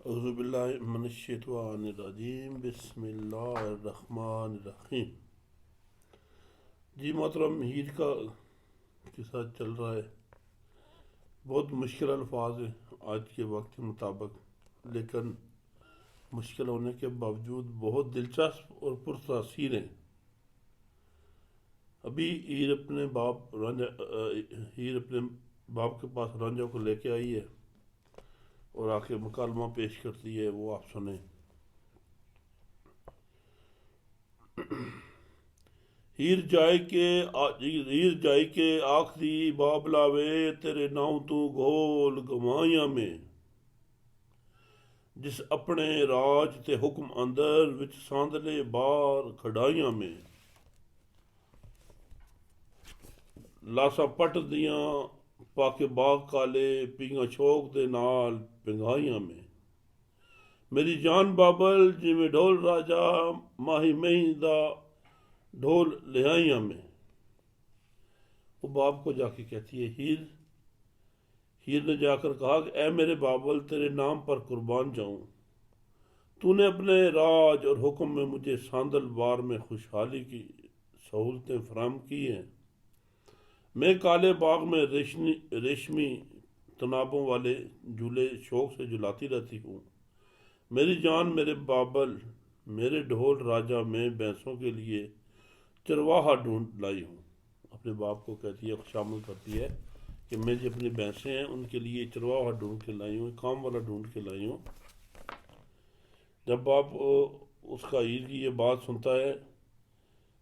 औज़ुबिल्लाहिमिनश्शैतानिर्रजीम बिस्मिल्लाहिर्रहमानिर्रहीम। जी मोहतरम, हीर का किस्सा चल रहा है। बहुत मुश्किल अल्फाज हैं आज के वक्त के मुताबिक, लेकिन मुश्किल होने के बावजूद बहुत दिलचस्प और पुरतासीर हैं। अभी हीर अपने बाप के पास रांझा को लेके आई है और आके मुकालमा पेश करती है, वो आप सुने। हीर जाए के आखदी बाबलावे, तेरे नाव तू घोल गवाइयां में, जिस अपने राज ते हुक्म अंदर विच सांदले बार खड़ाइयां में, लासा पट दियां पाके बाग काले, पींगा शौक दे नाल पिंगाइयां में। मेरी जान बाबल जिमें ढोल राजा, माही मही दा ढोल लिहाइयां में। वो बाप को जाके कहती है, हीर ने जाकर कहा कि ऐ मेरे बाबल, तेरे नाम पर कुर्बान जाऊं। तूने अपने राज और हुक्म में मुझे सांदल बार में खुशहाली की सहूलतें फराम की हैं। मैं काले बाग में रेशमी तनाबों वाले झूले शौक से झुलाती रहती हूँ। मेरी जान मेरे बाबल, मेरे ढोल राजा, में भैंसों के लिए चरवाहा ढूंढ लाई हूँ। अपने बाप को कहती है, शामिल करती है कि मैं जो अपनी भैंसें हैं उनके लिए चरवाहा ढूंढ के लाई हूँ, काम वाला ढूंढ के लाई हूँ। जब बाप उसका हीर की ये बात सुनता है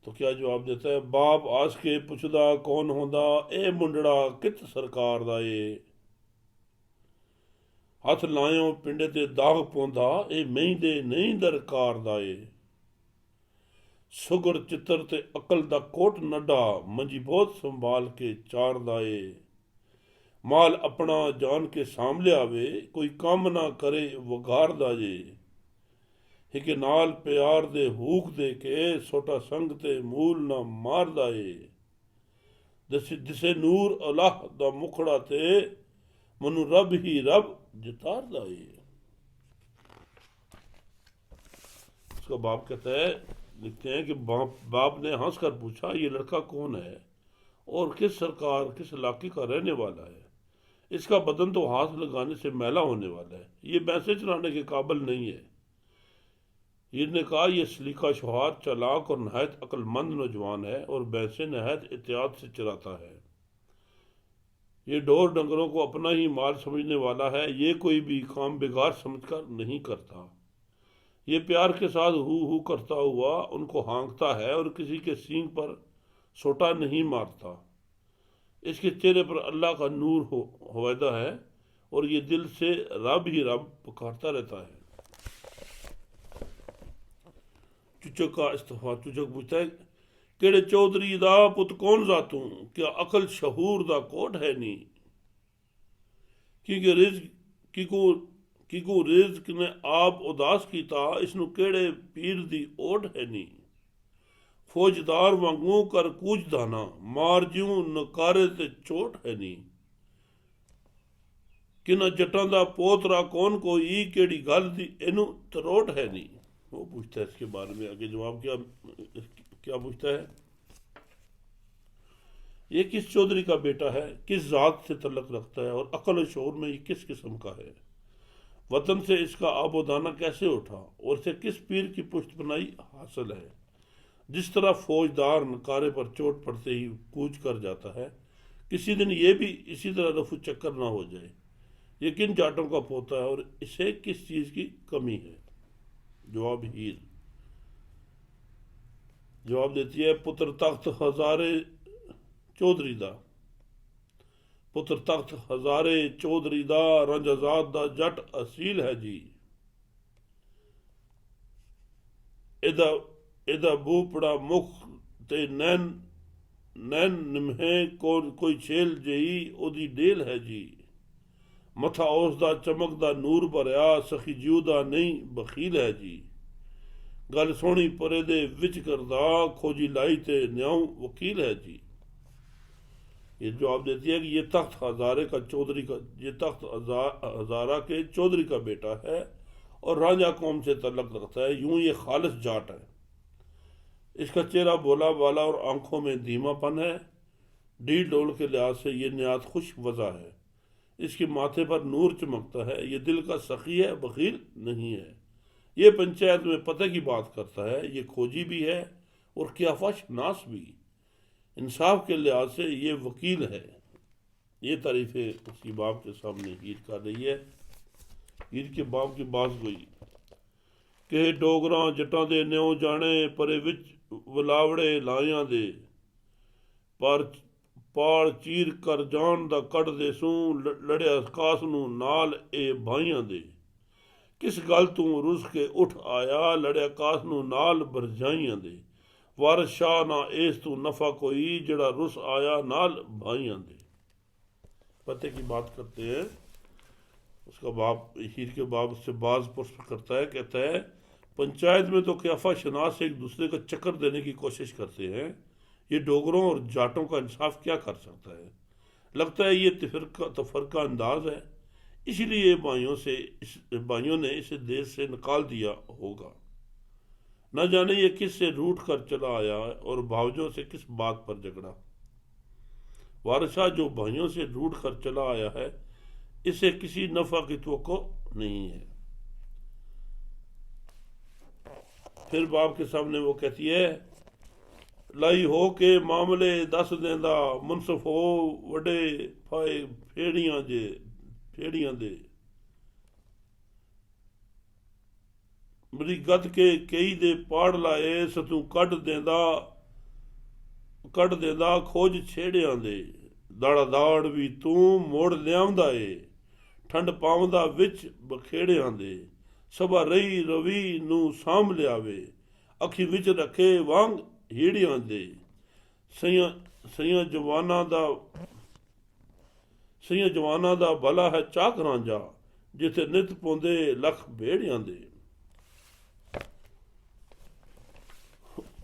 तो क्या जवाब देता है, बाप आस के पुछदा कौन होंदा, ए मुंडड़ा कित सरकार दा ए। हथ लायो पिंडे ते दाग पौंदा, ए मही दे नहीं दरकार दा ए। सुगर चित्र ते अकल दा कोट नड्डा, मंजी बहुत संभाल के चार दाए। माल अपना जान के सामले आवे, कोई काम ना करे वगार दाजे। हिक नाल प्यार दे हूक दे के, सोटा संग ते मूल ना मार दाए। जिसे नूर अल्लाह दा मुखड़ा ते, मनु रब ही रब जितार दाए। उसका बाप कहता है, लिखते हैं कि बाप ने हंस कर पूछा, ये लड़का कौन है और किस सरकार किस इलाके का रहने वाला है। इसका बदन तो हाथ लगाने से मैला होने वाला है, ये भैंसे चलाने के काबिल नहीं है। हीर ने कहा, यह सलीका शुहार, चालाक और नहायत अक्लमंद नौजवान है और भैंसे नहायत एहतियात से चलाता है। ये ढोर डंगरों को अपना ही माल समझने वाला है, ये कोई भी काम बेगार समझकर नहीं करता। ये प्यार के साथ हू करता हुआ उनको हाँकता है और किसी के सींग पर सोटा नहीं मारता। इसके चेहरे पर अल्लाह का नूर हवैदा है और ये दिल से रब ही रब पुकारता रहता है। चुचक का इस्तीफा। चुचक पूछता है, केड़े चौधरी दा पुत कौन जा तू, क्या अकल शहूर दा कोट है नी। क्योंकि रिज्क ने आप उदास कीता, इसनू केड़े पीर दी ओट है नी। फौजदार वांगू कर कूच दाना, मार ज्यूं नकारे ते चोट है नी। किना जटां दा पोतरा कौन कोई, केड़ी गल दी इनू तरोट है नी। वो पूछता है इसके बारे में आगे जवाब क्या पूछता है, ये किस चौधरी का बेटा है, किस जात से तल्लक रखता है और अकल और शौर में ये किस किस्म का है। वतन से इसका आबोदाना कैसे उठा और इसे किस पीर की पुष्टपनाई हासिल है। जिस तरह फौजदार नकारे पर चोट पड़ते ही कूच कर जाता है, किसी दिन ये भी इसी तरह रफू चक्कर ना हो जाए। ये किन जाटों का पोता है और इसे किस चीज की कमी है। जवाब हीर जवाब देती है, पुत्र तख्त हजारे चौधरी दा, पुत्र तख्त हजारे चौधरी दा, रंजाजाद दा जट असील है जी। एदा बूपड़ा मुख ते नैन निम्हे कोई छेल जही ओदी डेल है जी। मथा उसदा चमकदा नूर भरिया, सखी जीव दा नहीं बखील है जी। गल सोहनी परे दे विच करदा, खोजी लाई ते न्याऊ वकील है जी। ये जवाब देती है कि ये तख्त हजारा के चौधरी का बेटा है और रांझा कौम से तल्लक रखता है। यूं ये खालिस जाट है। इसका चेहरा भोला भाला और आंखों में धीमापन है। ढील डोल के लिहाज से ये निहायत खुश वज़ा है। इसके माथे पर नूर चमकता है। ये दिल का सखी है, बखील नहीं है। ये पंचायत में पते की बात करता है। ये खोजी भी है और क़ियाफ़ा नास भी। इंसाफ के लिहाज से ये वकील है। ये तारीफ़ें उसकी बाप के सामने हीर कर रही है। हीर के बाप की बात हुई कि डोगरा जटां दे न्यों जाने परे विच वलावड़े लाइयां दे पर पाड़ चीर कर जान दा कढ़ दे सूं लड़िया कास नूं नाल ए भाइयां दे किस गल तूं रुस के उठ आया लड़िया कास नूं नाल भरजाइयां दे वारिस शाह ना एस तू नफा कोई जड़ा रुस आया नाल भाइयां दे। पते की बात करते हैं। उसका बाप हीर के बाप से बाज पुष्प करता है, कहता है पंचायत में तो क़ियाफ़ा शनास एक दूसरे को चक्कर देने की कोशिश करते हैं। ये डोगरों और जाटों का इंसाफ क्या कर सकता है। लगता है ये तफरका अंदाज है, इसलिए भाइयों ने इसे देश से निकाल दिया होगा। न जाने ये किस से रूठ कर चला आया है और भावजों से किस बात पर झगड़ा। वारिसा जो भाइयों से रूठ कर चला आया है इसे किसी नफा की तवक्को नहीं है। फिर बाप के सामने वो कहती है लाई हो के मामले दस देंदा मुनसफ हो वडे फाए फेड़ियां दे मेरी गद के कई दे पाड़ लाए सतू कढ़ देंदा खोज छेड़ियां दे दाड़ा दाड़ भी तू मोड़ लियांदा ए ठंड पावंदा विच बखेड़ियां दे सभा रही रवि नू साम लियावे अखी विच रखे वांग हीड़ियां दे सइयां जवाना दा भला है चाक रांझा जिथे नित पौंदे लख भेड़ियां दे।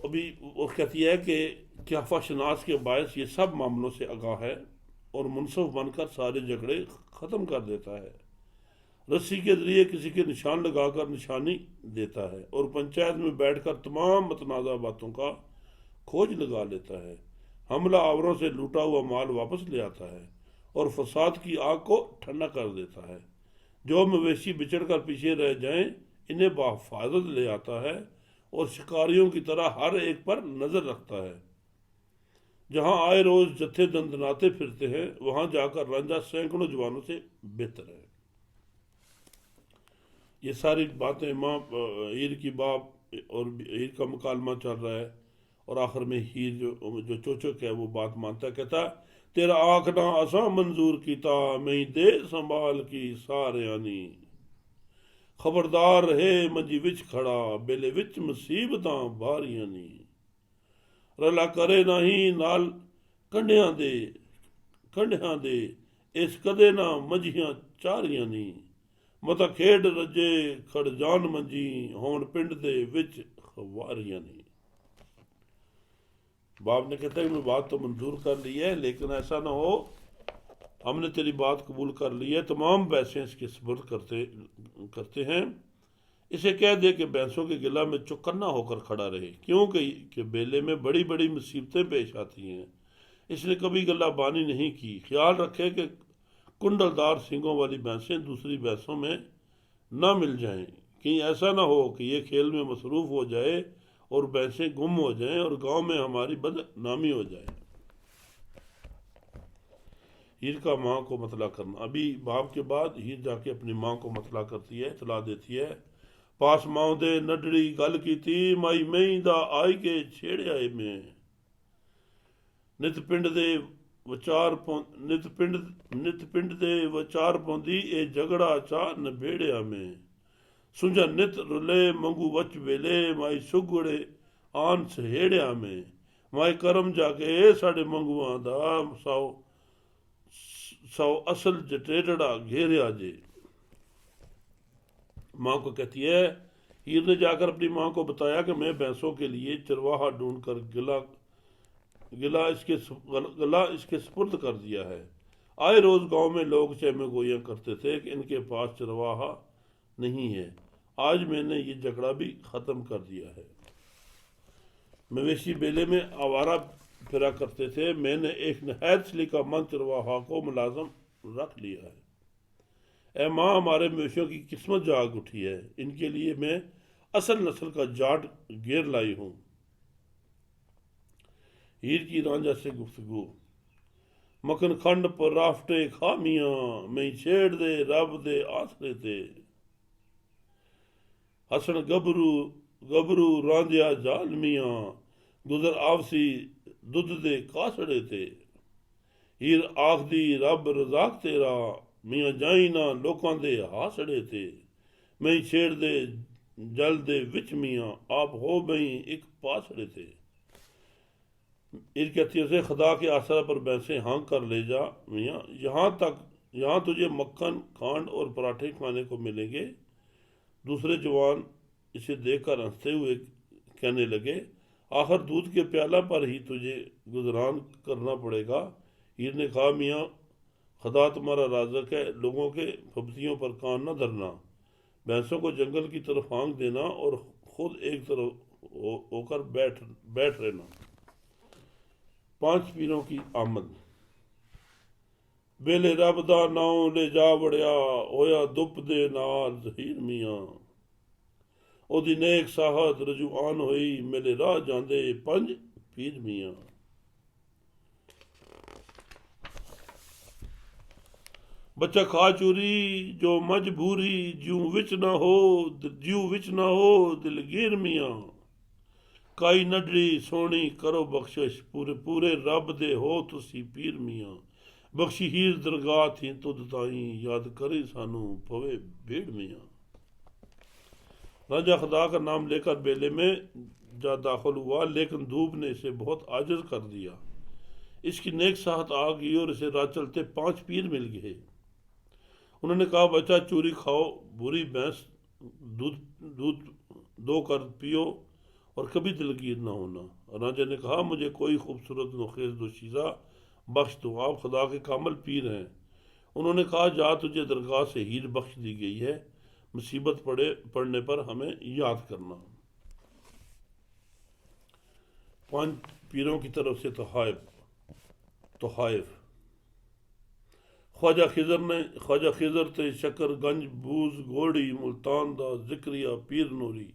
अभी वो कहती है कि क़ियाफ़ा शनास के बायस ये सब मामलों से आगाह है और मुनसफ बनकर सारे झगड़े ख़त्म कर देता है। रस्सी के जरिए किसी के निशान लगाकर निशानी देता है और पंचायत में बैठकर तमाम मतनाज़ा बातों का खोज लगा लेता है। हमला आवरों से लूटा हुआ माल वापस ले आता है और फसाद की आग को ठंडा कर देता है। जो मवेशी बिछड़ कर पीछे रह जाएं इन्हें बहिफाजत ले आता है और शिकारियों की तरह हर एक पर नज़र रखता है। जहां आए रोज जत्थे दंदनाते फिरते हैं वहां जाकर रांझा सैकड़ों जवानों से बेहतर है। ये सारी बातें माँ हीर की बाप और हीर का मुकालमा चल रहा है और आखिर में हीर जो चोचक है वो बात मानता है। कहता तेरा आखना असा मंजूर कीता मैं दे संभाल की सारे आनी खबरदार रहे मंजी विच खड़ा बेले विच मुसीबतां भारियां नी रला करे नहीं नाल कंढियां दे इस कदे ना मंझियां चारियां नी मता खेड रजे खड़ जान मंजी होन पिंड दे विच खवारियां नी। बाप ने कहता है मैं बात तो मंजूर कर ली है लेकिन ऐसा ना हो हमने तेरी बात कबूल कर ली है। तमाम भैंसें इसके सुपुर्द करते हैं। इसे कह दे कि भैंसों के गिला में चौकन्ना होकर खड़ा रहे क्योंकि बेले में बड़ी बड़ी मुसीबतें पेश आती हैं। इसने कभी गला बानी नहीं की। ख्याल रखे कि कुंडलदार सींगों वाली भैंसें दूसरी भैंसों में ना मिल जाएं। कहीं ऐसा ना हो कि ये खेल में मसरूफ़ हो जाए और भैंसें गुम हो जाएं और गांव में हमारी बदनामी हो जाए। हीर का माँ को मतला करना। अभी बाप के बाद हीर जाके अपनी माँ को मतला करती है, इतला देती है। पास माओ दे नडड़ी गल की थी माई मई दा आई के छेड़े आए में नित पिंड दे वचार पौंदी ए झगड़ा चा नभेड़िया में सुझा नित रुले मंगू वच वेले माई सुगड़े आन सहेड़िया में माई करम जाके साढ़े मंगुआ दा सौ असल जटेड़ा घेरिया जे। माँ को कहती है हीर ने जाकर अपनी माँ को बताया कि मैं भैंसों के लिए चरवाहा ढूंढकर गला इसके सुपुर्द कर दिया है। आए रोज गांव में लोग चहमे गोइयां करते थे कि इनके पास चरवाहा नहीं है। आज मैंने ये झगड़ा भी ख़त्म कर दिया है। मवेशी बेले में आवारा फिरा करते थे, मैंने एक नहायत सलीका मंद चरवाहा को मुलाजम रख लिया है। ए माँ, हमारे मवेशियों की किस्मत जाग उठी है, इनके लिए मैं असल नस्ल का जाट घेर लाई हूँ। हीर की रांझा से गुफ्तगू। मखन खंड पर राफ्टे खामियां, मैं छेड़ दे रब दे आसरे ते। हसन गबरू गबरू रांझिया जालमियां, गुजर आवसी दुध दे कासड़े ते। हीर आखदी रब रजाक तेरा, मियां जाई ना लोकां दे हासड़े ते। मैं छेड़ दे जल दे विच मियां, आप हो बई एक पासड़े थे। ईर कहती है, खुदा के आसरा पर भैंसे हाँक कर ले जा मियाँ, यहाँ तुझे मक्खन खांड और पराठे खाने को मिलेंगे। दूसरे जवान इसे देखकर हंसते हुए कहने लगे, आखिर दूध के प्याला पर ही तुझे गुजरान करना पड़ेगा। हीर ने कहा, मियाँ खुदा तुम्हारा राज़िक है, लोगों के फब्तियों पर कान न धरना, भैंसों को जंगल की तरफ हाँक देना और खुद एक तरफ होकर बैठ रहना। 5 पीरों की आमद। बेले रब दा नाम ले जा वड़िया, होया दुप दे नाल ज़हीर मियाँ। ओदी नेक साहत रजुआन होई, मेरे राह जांदे 5 पीर मियाँ। बच्चा खा चूरी जो मजबूरी, ज्यों विच ना हो दिलगीर मियाँ। काई नडरी सोनी करो बख्शिश, पूरे रब दे हो तुसी पीर मियाँ। बख्शी हीर दरगाह थी तुद ताई, याद करे सानू पवे भीड़ मियाँ। राजा खुदा का नाम लेकर बेले में जा दाखिल हुआ, लेकिन धूप ने इसे बहुत आजिज कर दिया। इसकी नेक साहत आ गई और इसे राह चलते 5 पीर मिल गए। उन्होंने कहा, बच्चा चूरी खाओ, बुरी भैंस दूध दो कर पियो और कभी दिलगीर ना होना। राजा ने कहा, मुझे कोई खूबसूरत नखेज दोशीज़ा बख्श दो, आप खुदा के कामल पीर हैं। उन्होंने कहा, जा तुझे दरगाह से हीर बख्श दी गई है, मुसीबत पड़ने पर हमें याद करना। 5 पीरों की तरफ से तोहाइफ। ख्वाजा खिजर ते शकर गंज बूज घोड़ी, मुल्तान दा जिक्रिया पीर नूरी।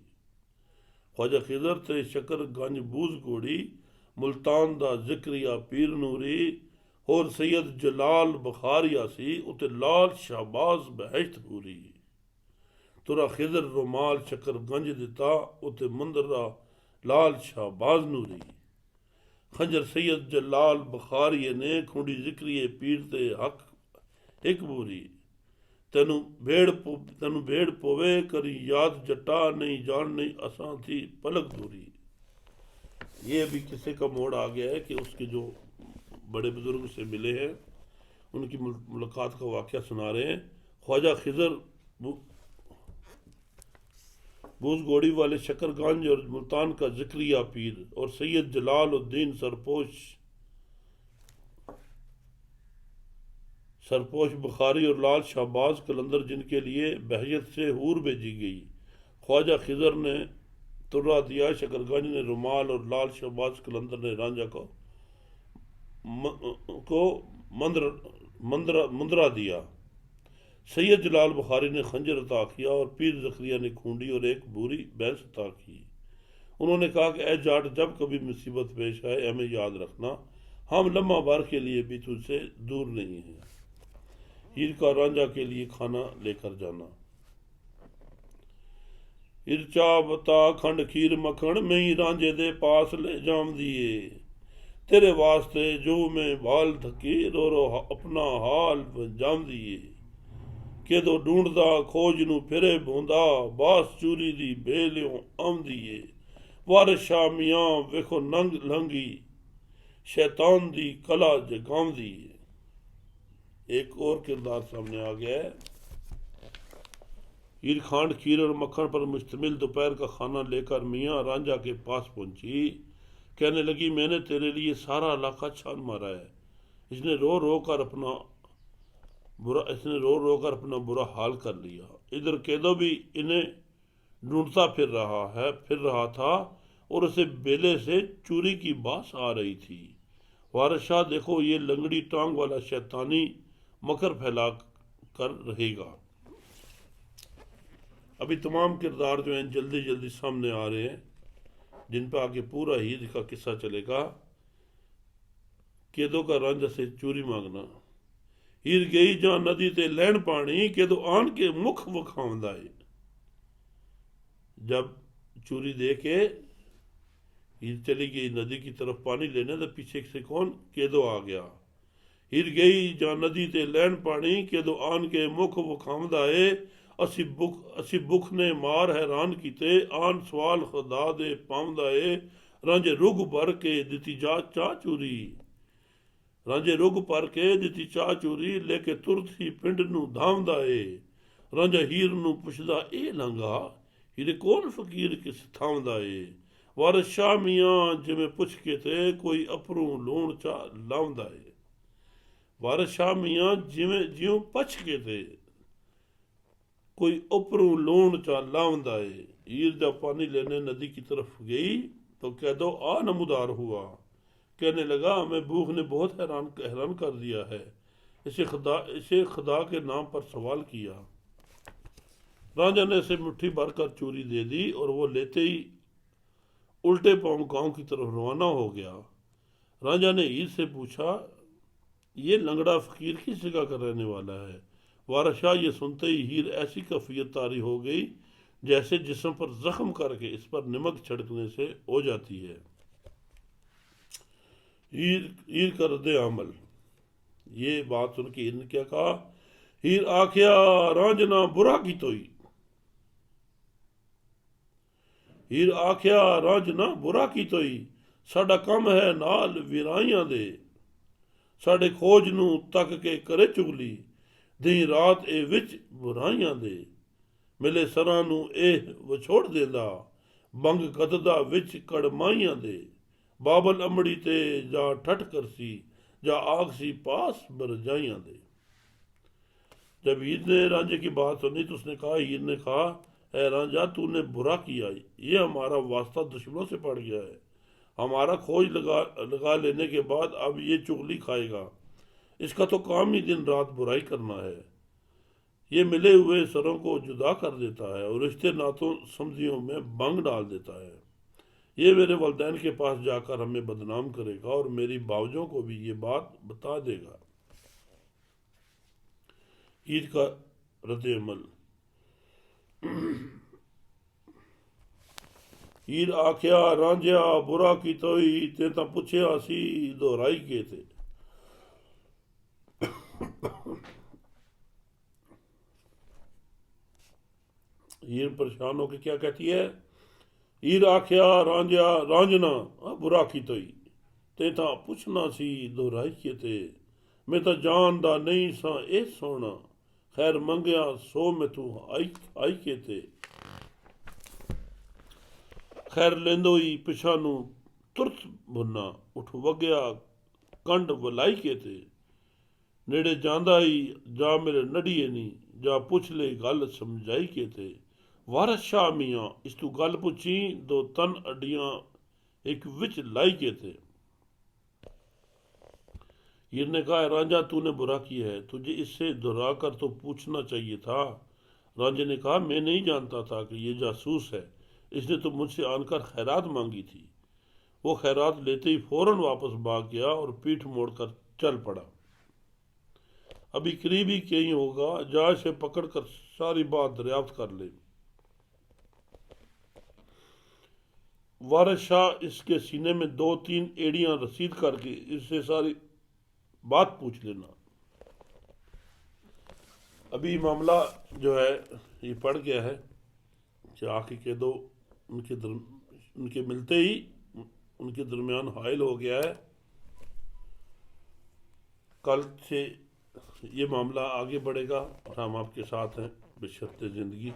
ख्वाजा खिजर ते शकर गंज बूज घोड़ी, मुल्तान दा जिक्रिया पीर नूरी। होर सैयद जलाल बुखारिया सी, उते लाल शाहबाज बहश्त पूरी। तुरा खिजर रुमाल शकर गंज दिता, उते मुंदरा लाल शाहबाज नूरी। खंजर सैयद जलाल बुखारिये ने, खुंडी जिक्रिए पीर ते हक एक बूरी। तेनू भेड़ पोवे करी याद जटा, नहीं जान नहीं असां थी पलक दूरी। ये अभी किस्से का मोड़ आ गया है कि उसके जो बड़े बुजुर्ग से मिले हैं उनकी मुलाकात का वाक़या सुना रहे हैं। ख्वाजा खिजर बूज घोड़ी वाले शकरगंज और मुल्तान का जिक्रिया पीर और सैयद जलाल उद्दीन सरपोश बुखारी और लाल शाहबाज कलंदर, जिनके लिए बहयत से हूर भेजी गई। ख्वाजा खिजर ने तुर्रा दिया, शकरगंज ने रुमाल और लाल शाहबाज कलंदर ने रांझा को मुंदरा दिया। सैयद जलाल बुखारी ने खंजर अता किया और पीर जखरिया ने खूंडी और एक बूरी भैंस अता की। उन्होंने कहा कि ए जाट, जब कभी मुसीबत पेश आए हमें याद रखना, हम लम्हा भर के लिए भी तुझसे दूर नहीं हैं। हीर का रांझा के लिए खाना लेकर जाना। इरचा बता खंड खीर मखन, में ही रांझे दे पास ले जाम दिए। तेरे वास्ते जो में भाल थकी, रो रो अपना हाल जाम दिए। के दो ढूंढदा खोज नू फिरे बूंदा, बास चूरी दी बेलियों आम दिए। वार शामियां वेखो नंग लंगी, शैतान दी कला जगाम दिए। एक और किरदार सामने आ गया है। हीर खांड खीर और मक्खन पर मुश्तमिल दोपहर का खाना लेकर मियाँ रांझा के पास पहुंची। कहने लगी, मैंने तेरे लिए सारा इलाका छान मारा है। इसने रो रो कर अपना बुरा हाल कर लिया। इधर कह दो भी इन्हें ढूंढता फिर रहा था और उसे बेले से चूरी की बास आ रही थी। वारिस शाह, देखो ये लंगड़ी टांग वाला शैतानी मकर फैला कर रहेगा। अभी तमाम किरदार जो हैं जल्दी जल्दी सामने आ रहे हैं, जिन पर आगे पूरा हीर का किस्सा चलेगा। केदो का रांझा से चूरी मांगना। हीर गई जहां नदी ते लैन पानी, केदो आन के मुख वखावंदा है। जब चूरी दे के हीर चली गई नदी की तरफ पानी लेने, तो पीछे से कौन? केदो आ गया। हीर गई जहां नदी ते लैन पानी, केदो आन के मुख वखावंदा है। असी बुख ने मार हैरान कीते, आन सवाल खुदा दे पावंदा है। रांझे रुग भर के दिती जा चाह चूरी। रांझे रुग भर के दिती चाह चूरी, लेके तुरत ही पिंड नू धावंदा है। रांझा हीर नू पुछदा, ए लांघा हीरे कौन फकीर किस थावंदा है। वारिस शाह मियाँ जिमें पुछ के ते, कोई अपरू लूण चा लावंदा है। वारिस शाह मियाँ जिमें ज्यों पछ के ते, कोई उपरू लूण चा लावंदा है। हीर जब पानी लेने नदी की तरफ गई तो कैदो आ नमूदार हुआ। कहने लगा, हमें भूख ने बहुत हैरान कर दिया है। इसे खुदा के नाम पर सवाल किया। राजा ने इसे मुट्ठी भरकर चूरी दे दी और वो लेते ही उल्टे पांव गांव की तरफ रवाना हो गया। राजा ने हीर से पूछा, ये लंगड़ा फकीर किस जगह का रहने वाला है। वारिस शाह ये सुनते ही हीर ऐसी कैफियत तारी हो गई जैसे जिस्म पर जख्म करके इस पर नमक छिड़कने से हो जाती है। हीर कर दे अमल। ये बात सुन के हीर ने क्या कहा? हीर आख्या, रांझना बुरा की तोई। हीर आख्या, रांझना बुरा की तोई। साडा कम है नाल वीराइयां दे। साडे खोज नू तक के करे चुगली। दी रात ए विच बुराइयां दे। मिले सरां नू एह वछोड़ देंदा। बंग कतदा विच कड़माइयां दे। बाबल अमड़ी ते जा ठठ करसी, जा आखसी पास बरजाइयां दे। जब हीर ने रांझे की बात सुनी तो उसने कहा, हीर ने कहा, है रांझा तूने बुरा किया, ये हमारा वास्ता दुश्मनों से पड़ गया है। हमारा खोज लगा लेने के बाद अब ये चुगली खाएगा। इसका तो काम ही दिन रात बुराई करना है। ये मिले हुए सरों को जुदा कर देता है और रिश्ते नातों समझियों में भंग डाल देता है। ये मेरे वालिदैन के पास जाकर हमें बदनाम करेगा और मेरी बावजों को भी ये बात बता देगा। ईद का रद्द अमल। हीर आख्या, रांझिया बुरा की तोई, ते तां पुछया सी दोहराई के थे। हीर परेशान होकर क्या कहती है? हीर आख्या, रांझिया रांझना बुरा की तोई, ते तां पुछना सी दोहराई के थे। मैं तो जानदा नहीं सा ए सोना, खैर मंगया सो मैं तू आई के थे। खैर लेंदो ही पिछानू तुरत भुना, उठ वगया कंड वलाई के थे। नेड़े जांदा ही जा मेरे नड़िए नी, जा पुछ ले गल समझाई के थे। वारिस शाह मियाँ इस तू गल पुछी, दो तन अड्डियां एक विच लाई के थे। हीर ने कहा, रांझा तूने बुरा किया है, तुझे इससे दोहरा कर तो पूछना चाहिए था। रांझे ने कहा, मैं नहीं जानता था कि ये जासूस है, इसने तो मुझसे आनकर खैरात मांगी थी। वो खैरात लेते ही फौरन वापस भाग गया और पीठ मोड़कर चल पड़ा। अभी करीब ही कहीं होगा, जा इसे पकड़कर सारी बात दरियाफ्त कर ले। वारिस शाह इसके सीने में 2-3 एड़ियां रसीद करके इससे सारी बात पूछ लेना। अभी मामला जो है ये पड़ गया है कि आखिर के दो उनके मिलते ही उनके दरमियान हायल हो गया है। कल से ये मामला आगे बढ़ेगा और हम आपके साथ हैं बशर्ते ज़िंदगी।